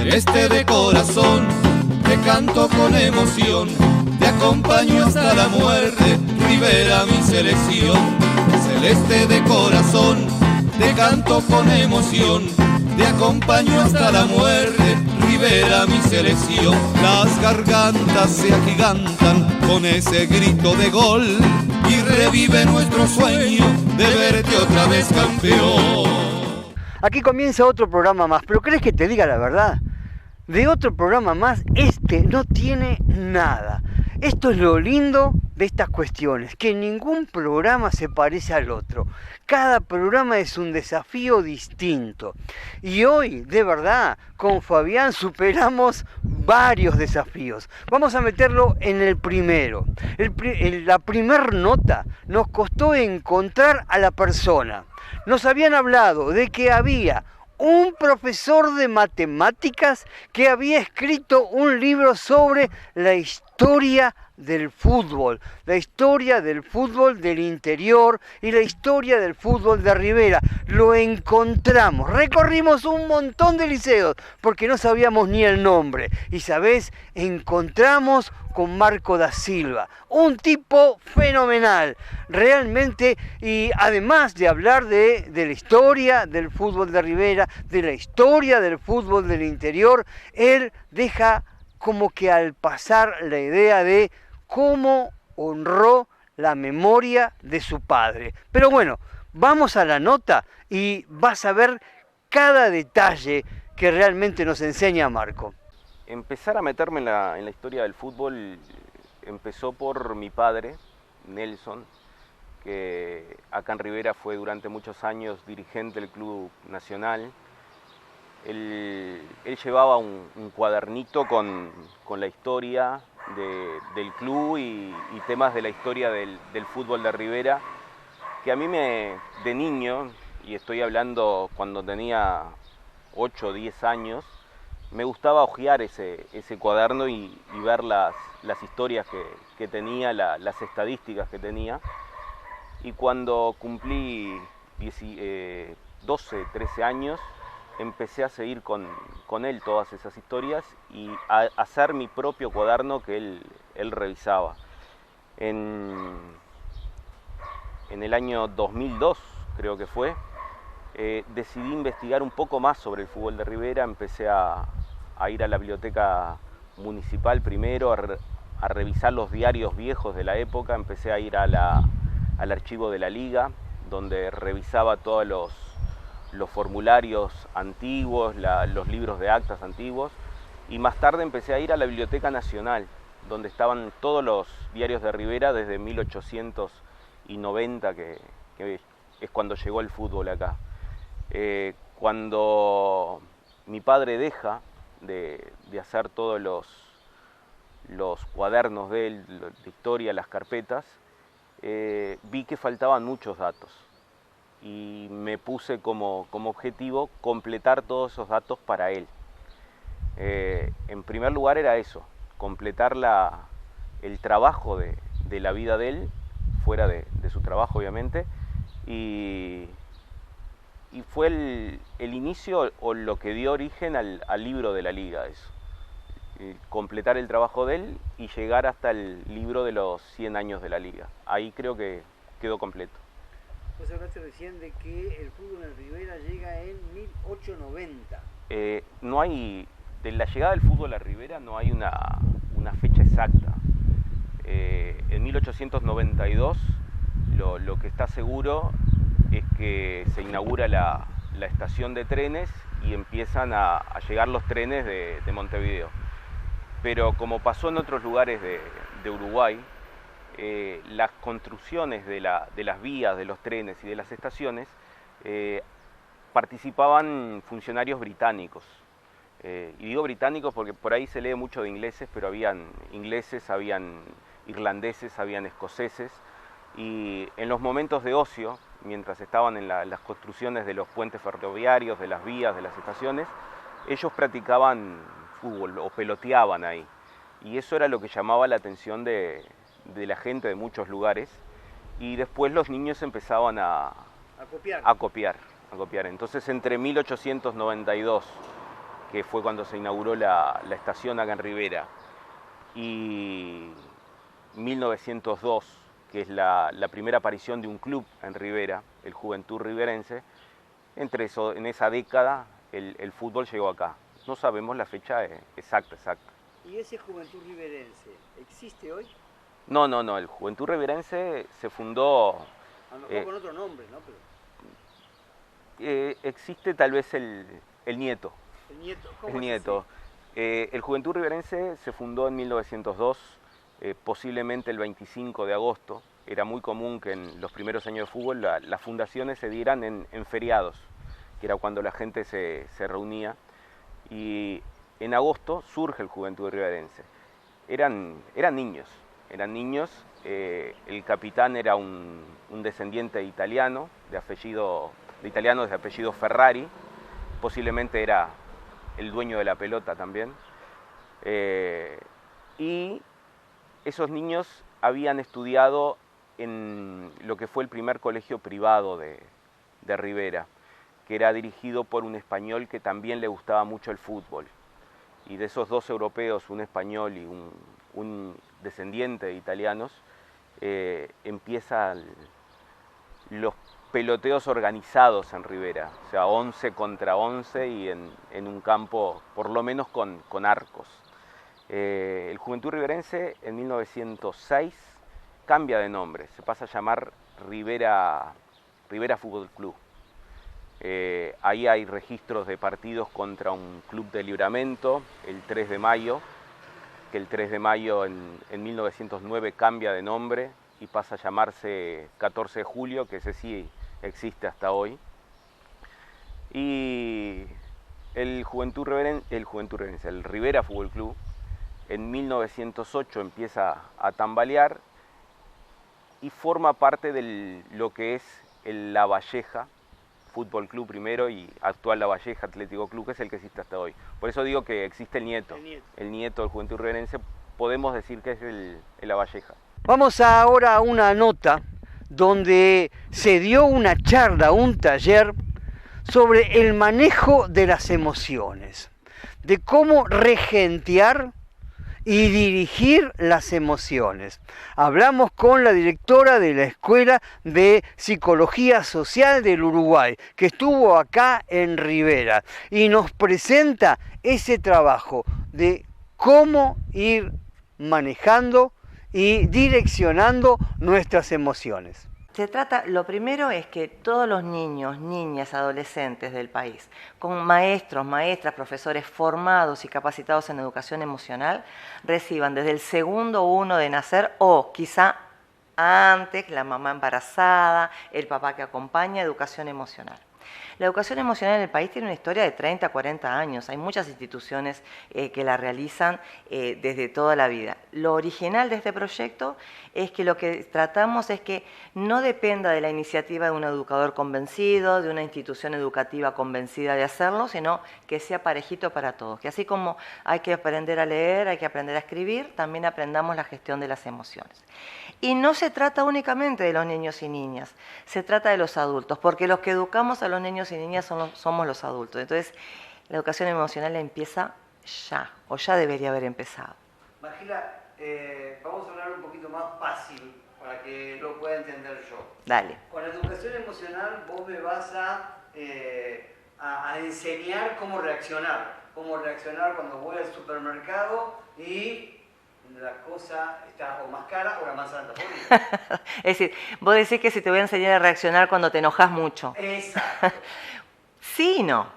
Celeste de corazón, te canto con emoción, te acompaño hasta la muerte, Rivera mi selección. Celeste de corazón, te canto con emoción, te acompaño hasta la muerte, Rivera mi selección. Las gargantas se agigantan con ese grito de gol y revive nuestro sueño de verte otra vez campeón. Aquí comienza otro programa más, pero ¿crees que te diga la verdad? De otro programa más, este no tiene nada. Esto es lo lindo de estas cuestiones, que ningún programa se parece al otro. Cada programa es un desafío distinto. Y hoy, de verdad, con Fabián superamos varios desafíos. Vamos a meterlo en el primero. La primer nota nos costó encontrar a la persona. Nos habían hablado de que había un profesor de matemáticas que había escrito un libro sobre la historia del fútbol del interior y la historia del fútbol de Rivera. Lo encontramos, recorrimos un montón de liceos porque no sabíamos ni el nombre. Y sabés, encontramos con Marco da Silva, un tipo fenomenal, realmente, y además de hablar de la historia del fútbol de Rivera, de la historia del fútbol del interior, él deja como que al pasar la idea de cómo honró la memoria de su padre. Pero bueno, vamos a la nota y vas a ver cada detalle que realmente nos enseña Marco. Empezar a meterme en la historia del fútbol empezó por mi padre, Nelson, que acá en Rivera fue durante muchos años dirigente del Club Nacional. Él llevaba un cuadernito con la historia del club y temas de la historia del fútbol de Rivera, que a mí de niño, y estoy hablando cuando tenía 8 o 10 años, me gustaba hojear ese cuaderno y ver las historias que tenía, las estadísticas que tenía. Y cuando cumplí 12, 13 años, empecé a seguir con él todas esas historias y a hacer mi propio cuaderno que él revisaba. En el año 2002, creo que fue, decidí investigar un poco más sobre el fútbol de Rivera. Empecé a ir a la biblioteca municipal primero, a revisar los diarios viejos de la época. Empecé a ir al archivo de la liga, donde revisaba todos los formularios antiguos, los libros de actas antiguos, y más tarde empecé a ir a la Biblioteca Nacional, donde estaban todos los diarios de Rivera desde 1890, que es cuando llegó el fútbol acá. Cuando mi padre deja de hacer todos los cuadernos de él, de historia, las carpetas, vi que faltaban muchos datos y me puse como objetivo completar todos esos datos para él. En primer lugar era eso, completar el trabajo de la vida de él, fuera de su trabajo obviamente, y fue el inicio o lo que dio origen al libro de la liga, eso. Completar el trabajo de él y llegar hasta el libro de los 100 años de la liga. Ahí creo que quedó completo. Vos hablaste recién de que el fútbol en Rivera llega en 1890. No hay, de la llegada del fútbol a Rivera no hay una fecha exacta. En 1892 lo que está seguro es que se inaugura la estación de trenes y empiezan a llegar los trenes de Montevideo. Pero como pasó en otros lugares de Uruguay, las construcciones de las vías, de los trenes y de las estaciones, participaban funcionarios británicos. Y digo británicos porque por ahí se lee mucho de ingleses, pero habían ingleses, habían irlandeses, habían escoceses, y en los momentos de ocio, mientras estaban en las construcciones de los puentes ferroviarios, de las vías, de las estaciones, ellos practicaban fútbol o peloteaban ahí. Y eso era lo que llamaba la atención de la gente de muchos lugares. Y después los niños empezaban a copiar. Entonces entre 1892 que fue cuando se inauguró la estación acá en Rivera, y 1902, que es la primera aparición de un club en Rivera, el Juventud Riverense, en esa década el fútbol llegó acá. No sabemos la fecha exacta. ¿Y ese Juventud Riverense existe hoy? No, el Juventud Riverense se fundó... A lo mejor con otro nombre, ¿no? Existe tal vez el nieto. ¿El nieto? ¿Cómo El es nieto. El Juventud Riverense se fundó en 1902, posiblemente el 25 de agosto. Era muy común que en los primeros años de fútbol las fundaciones se dieran en feriados, que era cuando la gente se reunía. Y en agosto surge el Juventud Riverense. Eran niños. El capitán era un descendiente italiano, de italianos de apellido Ferrari, posiblemente era el dueño de la pelota también. Y esos niños habían estudiado en lo que fue el primer colegio privado de Rivera, que era dirigido por un español que también le gustaba mucho el fútbol. Y de esos dos europeos, un español y un descendiente de italianos, empiezan los peloteos organizados en Rivera, o sea, 11 contra 11 y en un campo por lo menos con arcos. El Juventud Riverense en 1906 cambia de nombre, se pasa a llamar Rivera Fútbol Club. Ahí hay registros de partidos contra un club de Libramento, el 3 de mayo, que el 3 de mayo en 1909 cambia de nombre y pasa a llamarse 14 de julio, que ese sí existe hasta hoy. Y el Rivera Fútbol Club en 1908 empieza a tambalear y forma parte de lo que es el La Valleja Fútbol Club primero y actual La Valleja Atlético Club, que es el que existe hasta hoy. Por eso digo que existe el nieto. El nieto del Juventud Riverense, podemos decir que es el La Valleja. Vamos ahora a una nota donde se dio una charla, un taller sobre el manejo de las emociones, de cómo regentear y dirigir las emociones. Hablamos con la directora de la Escuela de Psicología Social del Uruguay, que estuvo acá en Rivera, y nos presenta ese trabajo de cómo ir manejando y direccionando nuestras emociones. Se trata, lo primero es que todos los niños, niñas, adolescentes del país, con maestros, maestras, profesores formados y capacitados en educación emocional, reciban desde el segundo uno de nacer o quizá antes, la mamá embarazada, el papá que acompaña, educación emocional. La educación emocional en el país tiene una historia de 30, 40 años. Hay muchas instituciones que la realizan desde toda la vida. Lo original de este proyecto es que lo que tratamos es que no dependa de la iniciativa de un educador convencido, de una institución educativa convencida de hacerlo, sino que sea parejito para todos. Que así como hay que aprender a leer, hay que aprender a escribir, también aprendamos la gestión de las emociones. Y no se trata únicamente de los niños y niñas, se trata de los adultos, porque los que educamos a los niños y niñas somos los adultos. Entonces, la educación emocional empieza ya, o ya debería haber empezado. Magila, vamos a hablar un poquito más fácil para que lo pueda entender yo. Dale. Con la educación emocional vos me vas a enseñar cómo reaccionar cuando voy al supermercado y la cosa está o más cara o la manzana está podrida. Es decir, vos decís que si te voy a enseñar a reaccionar cuando te enojas mucho. Exacto. Sí y no.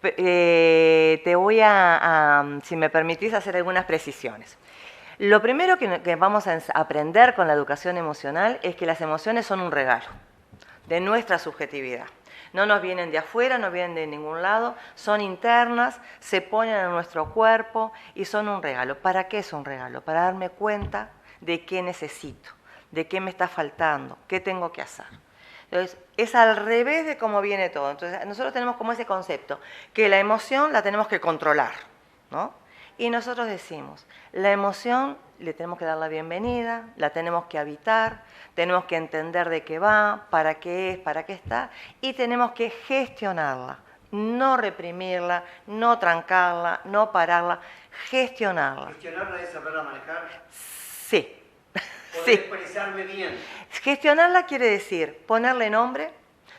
Te voy si me permitís, hacer algunas precisiones. Lo primero que vamos a aprender con la educación emocional es que las emociones son un regalo de nuestra subjetividad. No nos vienen de afuera, no vienen de ningún lado, son internas, se ponen en nuestro cuerpo y son un regalo. ¿Para qué es un regalo? Para darme cuenta de qué necesito, de qué me está faltando, qué tengo que hacer. Entonces, es al revés de cómo viene todo. Entonces, nosotros tenemos como ese concepto, que la emoción la tenemos que controlar, ¿no? Y nosotros decimos, la emoción le tenemos que dar la bienvenida, la tenemos que habitar, tenemos que entender de qué va, para qué es, para qué está, y tenemos que gestionarla No reprimirla, no trancarla, no pararla, gestionarla. ¿Gestionarla es saberla manejar? Sí. Poder Sí. expresarme bien. Gestionarla quiere decir ponerle nombre.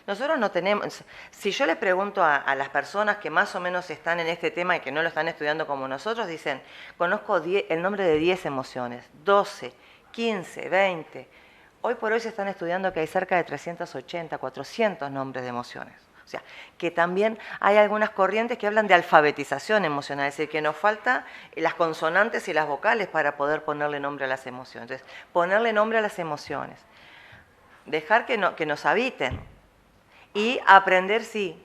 Nosotros no tenemos, si yo le pregunto a las personas que más o menos están en este tema y que no lo están estudiando como nosotros, dicen, conozco el nombre de 10 emociones, 12, 15, 20. Hoy por hoy se están estudiando que hay cerca de 380, 400 nombres de emociones. O sea, que también hay algunas corrientes que hablan de alfabetización emocional, es decir, que nos falta las consonantes y las vocales para poder ponerle nombre a las emociones. Entonces, ponerle nombre a las emociones. Dejar que nos habiten. Y aprender, sí,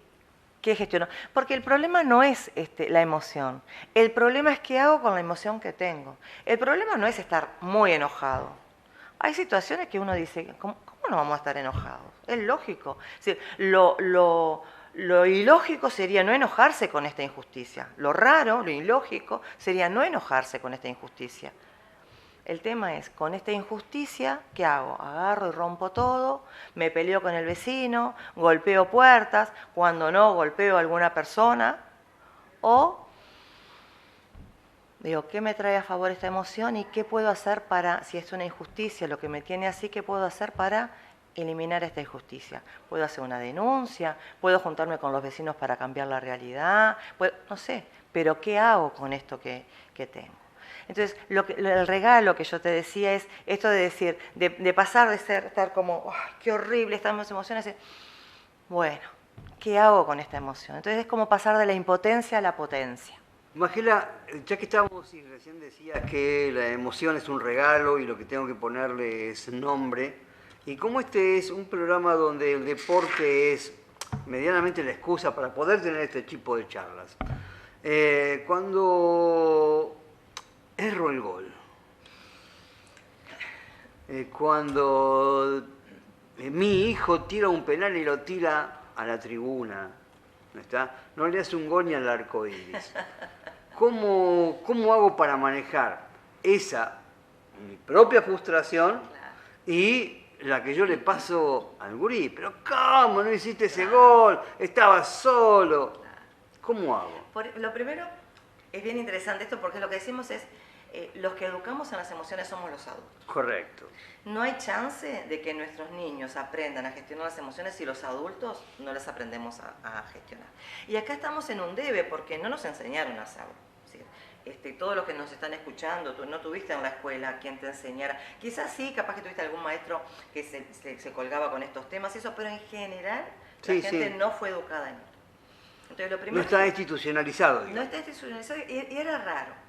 qué gestionar. Porque el problema no es la emoción. El problema es qué hago con la emoción que tengo. El problema no es estar muy enojado. Hay situaciones que uno dice, ¿cómo no vamos a estar enojados? Es lógico. Es decir, lo ilógico sería no enojarse con esta injusticia. Lo raro, lo ilógico, sería no enojarse con esta injusticia. El tema es, con esta injusticia, ¿qué hago? Agarro y rompo todo, me peleo con el vecino, golpeo puertas, cuando no, golpeo a alguna persona, o digo, ¿qué me trae a favor esta emoción y qué puedo hacer para, si es una injusticia lo que me tiene así, qué puedo hacer para eliminar esta injusticia? ¿Puedo hacer una denuncia? ¿Puedo juntarme con los vecinos para cambiar la realidad? No sé, pero ¿qué hago con esto que tengo? Entonces, el regalo que yo te decía es esto de decir, de pasar de estar como, oh, qué horrible, estas emociones, bueno, ¿qué hago con esta emoción? Entonces es como pasar de la impotencia a la potencia. Magela, ya que estábamos y recién decías que la emoción es un regalo y lo que tengo que ponerle es nombre, y como este es un programa donde el deporte es medianamente la excusa para poder tener este tipo de charlas, cuando erro el gol, cuando mi hijo tira un penal y lo tira a la tribuna, ¿no está? No le hace un gol ni al arco iris. ¿Cómo hago para manejar mi propia frustración y la que yo le paso al gurí? Pero ¿cómo no hiciste ese gol? Estabas solo. ¿Cómo hago? Lo primero, es bien interesante esto porque lo que decimos es, los que educamos en las emociones somos los adultos. Correcto. No hay chance de que nuestros niños aprendan a gestionar las emociones si los adultos no las aprendemos a gestionar. Y acá estamos en un debe porque no nos enseñaron a hacerlo. ¿Sí? Todos los que nos están escuchando, tú no tuviste en la escuela quien te enseñara. Quizás sí, capaz que tuviste algún maestro que se colgaba con estos temas y eso, pero en general la gente no fue educada en esto. Entonces, lo primero no está institucionalizado. Digamos. No está institucionalizado y era raro.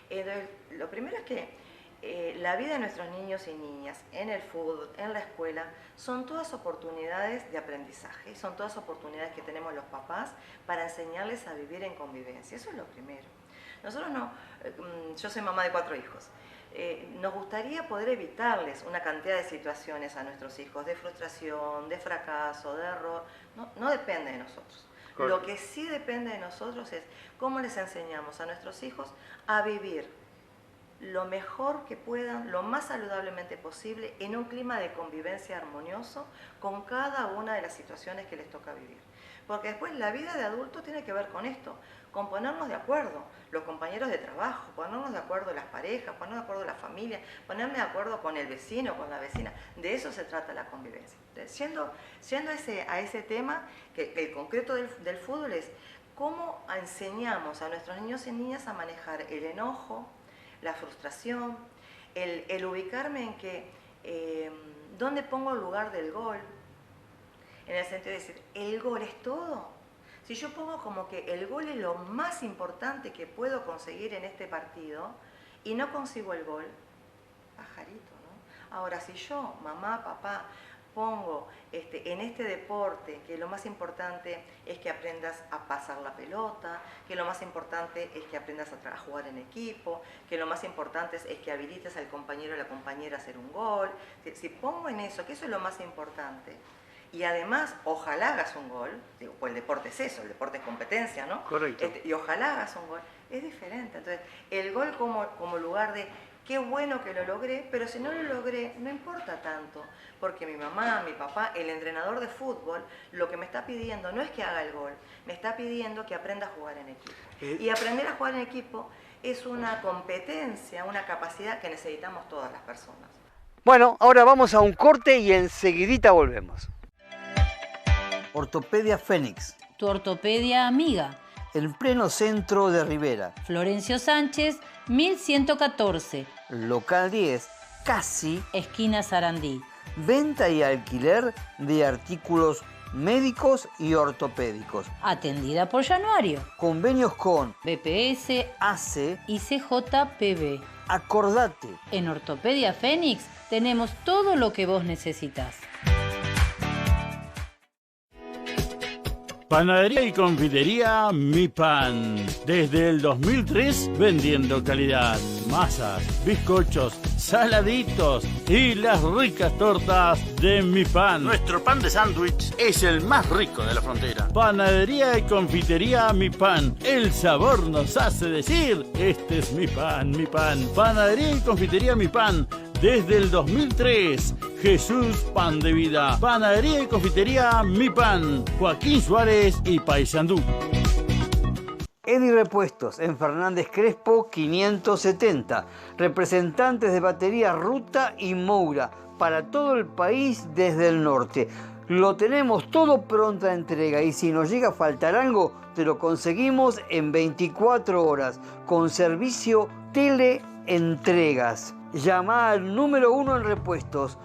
Entonces, lo primero es que la vida de nuestros niños y niñas en el fútbol, en la escuela, son todas oportunidades de aprendizaje, son todas oportunidades que tenemos los papás para enseñarles a vivir en convivencia. Eso es lo primero. Nosotros yo soy mamá de 4 hijos. Nos gustaría poder evitarles una cantidad de situaciones a nuestros hijos, de frustración, de fracaso, de error. No depende de nosotros. Correcto. Lo que sí depende de nosotros es cómo les enseñamos a nuestros hijos a vivir lo mejor que puedan, lo más saludablemente posible, en un clima de convivencia armonioso con cada una de las situaciones que les toca vivir. Porque después la vida de adulto tiene que ver con esto, con ponernos de acuerdo, los compañeros de trabajo, ponernos de acuerdo las parejas, ponernos de acuerdo la familia, ponerme de acuerdo con el vecino, con la vecina. De eso se trata la convivencia. Entonces, yendo a ese tema, que el concreto del fútbol es cómo enseñamos a nuestros niños y niñas a manejar el enojo, la frustración, el ubicarme en que, ¿dónde pongo el lugar del gol? En el sentido de decir, ¿el gol es todo? Si yo pongo como que el gol es lo más importante que puedo conseguir en este partido y no consigo el gol, pajarito, ¿no? Ahora, si yo, mamá, papá, pongo en este deporte que lo más importante es que aprendas a pasar la pelota, que lo más importante es que aprendas a jugar en equipo, que lo más importante es que habilites al compañero o la compañera a hacer un gol. Si pongo en eso, que eso es lo más importante, y además, ojalá hagas un gol, digo, pues el deporte es eso, el deporte es competencia, ¿no? Correcto. Y ojalá hagas un gol, es diferente. Entonces, el gol como lugar de Qué bueno que lo logré, pero si no lo logré, no importa tanto, porque mi mamá, mi papá, el entrenador de fútbol, lo que me está pidiendo no es que haga el gol, me está pidiendo que aprenda a jugar en equipo. Y aprender a jugar en equipo es una competencia, una capacidad que necesitamos todas las personas. Bueno, ahora vamos a un corte y enseguidita volvemos. Ortopedia Fénix. Tu ortopedia amiga. En pleno centro de Rivera. Florencio Sánchez, 1114. Local 10, casi. Esquina Sarandí. Venta y alquiler de artículos médicos y ortopédicos. Atendida por Januario. Convenios con BPS, ACE y CJPB. Acordate. En Ortopedia Fénix tenemos todo lo que vos necesitas. Panadería y confitería Mi Pan. Desde el 2003 vendiendo calidad. Masas, bizcochos, saladitos y las ricas tortas de Mi Pan. Nuestro pan de sándwich es el más rico de la frontera. Panadería y confitería Mi Pan. El sabor nos hace decir, este es mi pan, mi pan. Panadería y confitería Mi Pan. Desde el 2003, Jesús Pan de Vida. Panadería y confitería Mi Pan. Joaquín Suárez y Paysandú. Edi Repuestos, en Fernández Crespo 570. Representantes de batería Ruta y Moura para todo el país desde el norte. Lo tenemos todo pronta entrega y si nos llega a faltar algo, te lo conseguimos en 24 horas con servicio teleentregas. Llama al número 1 en repuestos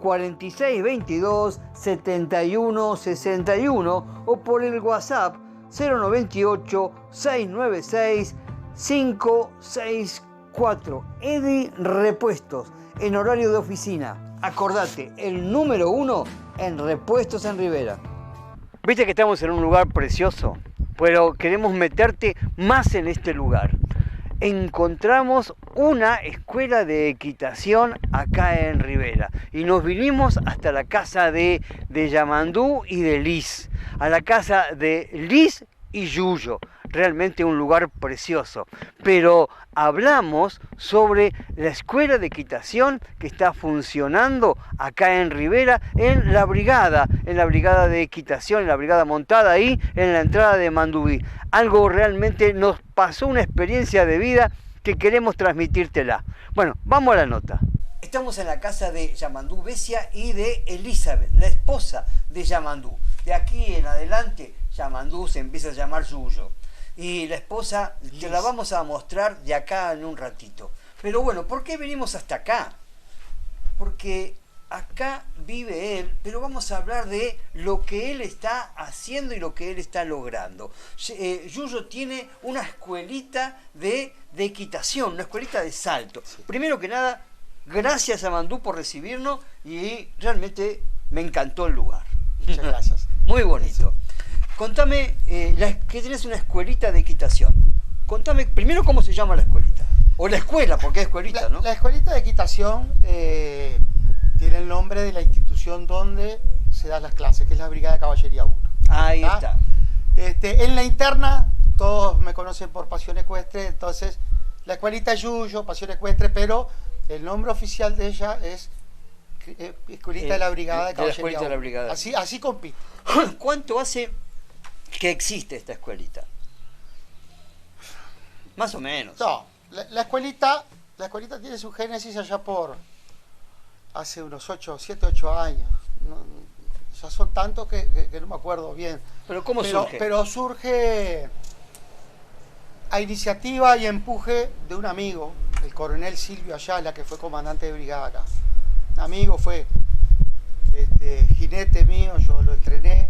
4622-7161 o por el WhatsApp 098-696-564. Edi Repuestos, en horario de oficina. Acordate, el número 1 en Repuestos en Rivera. Viste que estamos en un lugar precioso, pero queremos meterte más en este lugar. Encontramos una escuela de equitación acá en Rivera y nos vinimos hasta la casa de Yamandú y de Liz, a la casa de Liz y Yuyo. Realmente un lugar precioso, pero hablamos sobre la escuela de equitación que está funcionando acá en Rivera, en la brigada de equitación, en la brigada montada ahí en la entrada de Mandubí. Algo realmente nos pasó, una experiencia de vida que queremos transmitírtela. Bueno, vamos a la nota. Estamos en la casa de Yamandú Besia y de Elizabeth, la esposa de Yamandú. De aquí en adelante, Yamandú se empieza a llamar Yuyo. Y la esposa te la vamos a mostrar de acá en un ratito. Pero bueno, ¿por qué venimos hasta acá? Porque acá vive él, pero vamos a hablar de lo que él está haciendo y lo que él está logrando. Yuyo tiene una escuelita de equitación, una escuelita de salto. Sí. Primero que nada, gracias a Mandú por recibirnos y realmente me encantó el lugar. Muchas gracias. Muy bonito. Sí. Contame, que tenés una escuelita de equitación. Contame primero cómo se llama la escuelita. O la escuela, porque es escuelita, ¿no? La escuelita de equitación tiene el nombre de la institución donde se dan las clases, que es la Brigada de Caballería 1. Ahí está. En la interna, todos me conocen por Pasión Ecuestre, entonces la escuelita Yuyo, Pasión Ecuestre, pero el nombre oficial de ella es Escuelita de la Brigada de Caballería 1. De la Brigada. Así compite. ¿Cuánto hace que existe esta escuelita? Más o menos. No, la escuelita tiene su génesis allá por hace unos 7, 8 años. Ya son tantos que no me acuerdo bien. ¿Pero cómo surge? Pero surge a iniciativa y empuje de un amigo, el coronel Silvio Ayala, que fue comandante de brigada acá. Un amigo, fue jinete mío, yo lo entrené.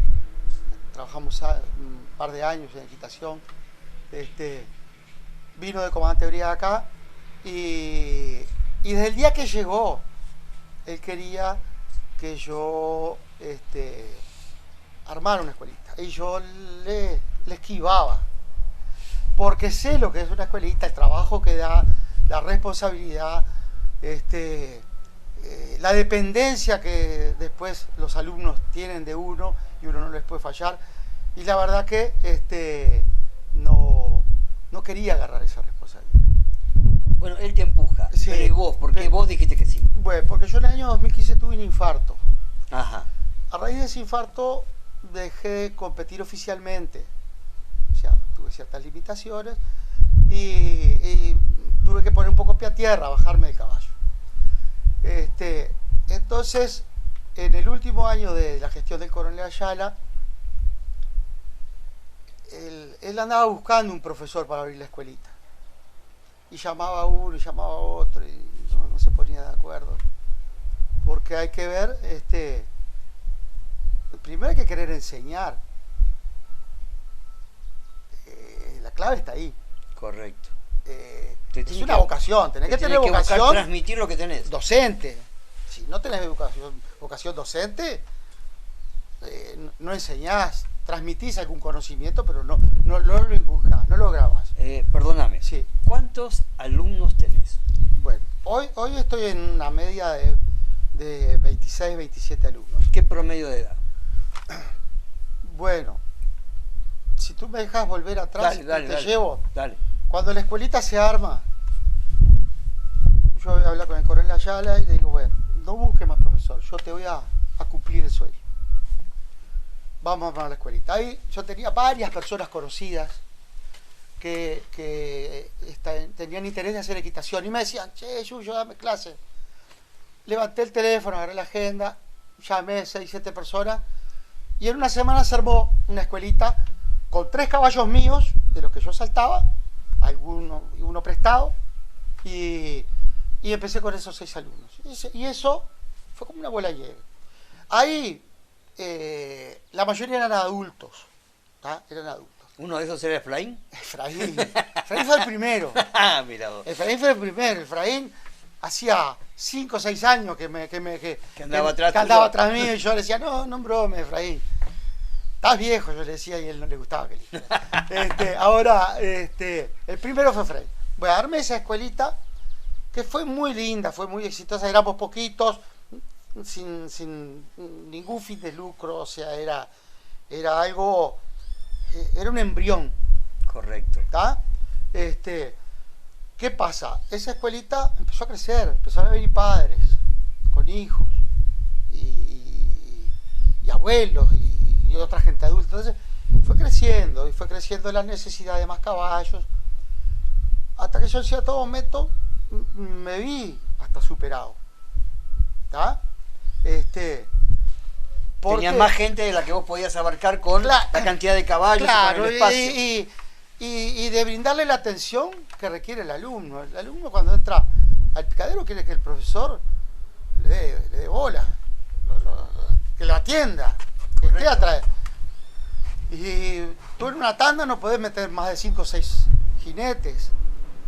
Trabajamos un par de años en equitación. Vino de comandante de brigada acá y desde el día que llegó, él quería que yo armara una escuelita. Y yo le esquivaba, porque sé lo que es una escuelita, el trabajo que da, la responsabilidad, la dependencia que después los alumnos tienen de uno y uno no les puede fallar. Y la verdad que no quería agarrar esa responsabilidad. Bueno, él te empuja. Sí. Pero ¿y vos? ¿Por qué vos dijiste que sí? Bueno, porque yo en el año 2015 tuve un infarto. Ajá. A raíz de ese infarto dejé de competir oficialmente. O sea, tuve ciertas limitaciones y tuve que poner un poco pie a tierra, bajarme del caballo. Entonces, en el último año de la gestión del coronel Ayala, él andaba buscando un profesor para abrir la escuelita. Y llamaba a uno y llamaba a otro y no se ponía de acuerdo. Porque hay que ver, primero hay que querer enseñar. La clave está ahí. Correcto. Es una vocación, tenés que tener vocación. Buscar transmitir lo que tenés. Docente. Si no tenés vocación docente, no enseñás, transmitís algún conocimiento, pero no lo inculcás, no lo grabás. Perdóname. Sí. ¿Cuántos alumnos tenés? Bueno, hoy estoy en una media de 26, 27 alumnos. ¿Qué promedio de edad? Bueno, si tú me dejas volver atrás, te llevo. Dale. Cuando la escuelita se arma, yo voy a hablar con el coronel Ayala y le digo, bueno, no busques más profesor, yo te voy a cumplir el sueño. Vamos a la escuelita. Ahí yo tenía varias personas conocidas que tenían interés de hacer equitación y me decían, che, Yuyo, dame clase. Levanté el teléfono, agarré la agenda, llamé 6, 7 personas y en una semana se armó una escuelita con 3 caballos míos, de los que yo saltaba, uno prestado, y empecé con esos 6 alumnos. Y eso fue como una bola de nieve. Ahí la mayoría eran adultos, ¿tá? Eran adultos. ¿Uno de esos era Efraín? Efraín fue el primero. Ah, mira vos. Efraín fue el primero. Efraín hacía 5 o 6 años que andaba atrás mío y yo le decía, no bromes, Efraín. Estás viejo, yo le decía, y a él no le gustaba que le dijera. Ahora, el primero fue Efraín. Bueno, armé esa escuelita que fue muy linda, fue muy exitosa, éramos poquitos, sin ningún fin de lucro, o sea, era algo, era un embrión. Correcto. ¿Está? ¿Qué pasa? Esa escuelita empezó a crecer, empezaron a venir padres con hijos y abuelos y otra gente adulta. Entonces fue creciendo y fue creciendo la necesidad de más caballos, hasta que yo en cierto momento me vi hasta superado. ¿Está? Tenías más gente de la que vos podías abarcar con la cantidad de caballos, claro, y con el espacio. Y de brindarle la atención que requiere el alumno. El alumno cuando entra al picadero quiere que el profesor le dé bola, que lo atienda, que esté atrás. Y tú en una tanda no podés meter más de 5 o 6 jinetes,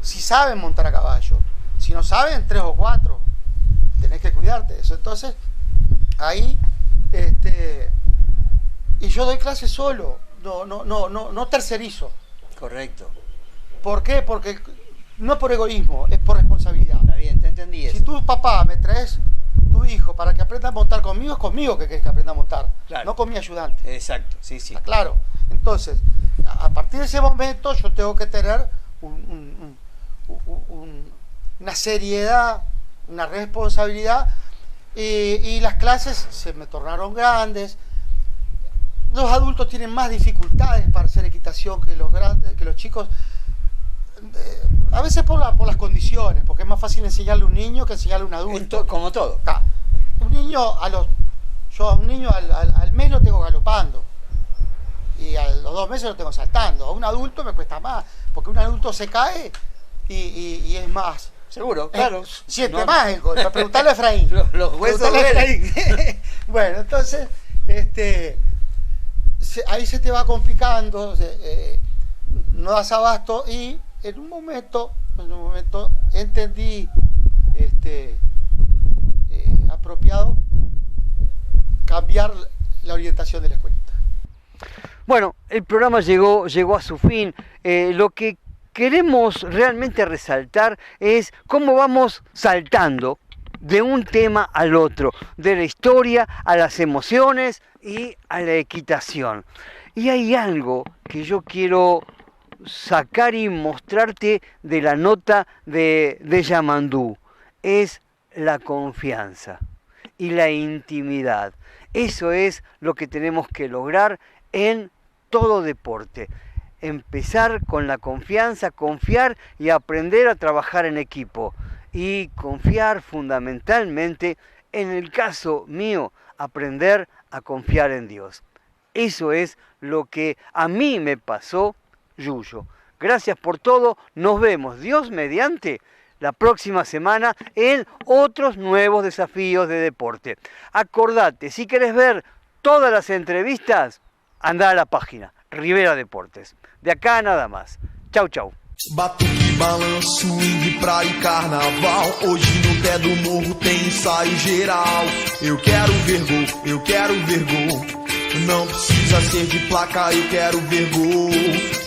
si saben montar a caballo. Si no saben, 3 o 4. Tenés que cuidarte de eso. Entonces, ahí, y yo doy clases solo, no tercerizo. Correcto. ¿Por qué? Porque no es por egoísmo, es por responsabilidad. Está bien, te entendí eso. Si tú, papá, me traes tu hijo para que aprenda a montar conmigo, es conmigo que querés que aprenda a montar, claro, no con mi ayudante. Exacto, sí. ¿Está claro? Entonces, a partir de ese momento yo tengo que tener una seriedad, una responsabilidad, y las clases se me tornaron grandes. Los adultos tienen más dificultades para hacer equitación que los chicos, a veces por las condiciones, porque es más fácil enseñarle a un niño que enseñarle a un adulto. Como todo. Un niño yo a un niño al mes lo tengo galopando y a los 2 meses lo tengo saltando. A un adulto me cuesta más, porque un adulto se cae y es más. Seguro, claro. Siente más el golpe. Preguntale a Efraín. Los huesos duelen. Bueno, entonces, ahí se te va complicando, no das abasto, y en un momento entendí apropiado cambiar la orientación de la escuelita. Bueno, el programa llegó a su fin. Lo que queremos realmente resaltar es cómo vamos saltando de un tema al otro, de la historia a las emociones y a la equitación. Y hay algo que yo quiero sacar y mostrarte de la nota de Yamandú. Es la confianza y la intimidad. Eso es lo que tenemos que lograr en todo deporte. Empezar con la confianza, confiar y aprender a trabajar en equipo. Y confiar fundamentalmente, en el caso mío, aprender a confiar en Dios. Eso es lo que a mí me pasó, Yuyo. Gracias por todo. Nos vemos, Dios mediante, la próxima semana en otros nuevos desafíos de deporte. Acordate, si querés ver todas las entrevistas, anda a la página Rivera Deportes. De acá nada más. Chau, chau. Batuque, balanço, swing, praia e carnaval. Hoje no pé do morro tem ensaio geral. Eu quero ver gol. Não precisa ser de placa, eu quero ver gol.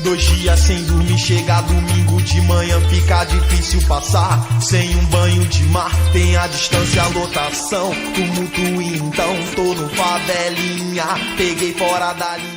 2 dias sem dormir, chega domingo de manhã, fica difícil passar. Sem um banho de mar, tem a distância, a lotação. Tumulto então, tô no favelinha, peguei fora da linha.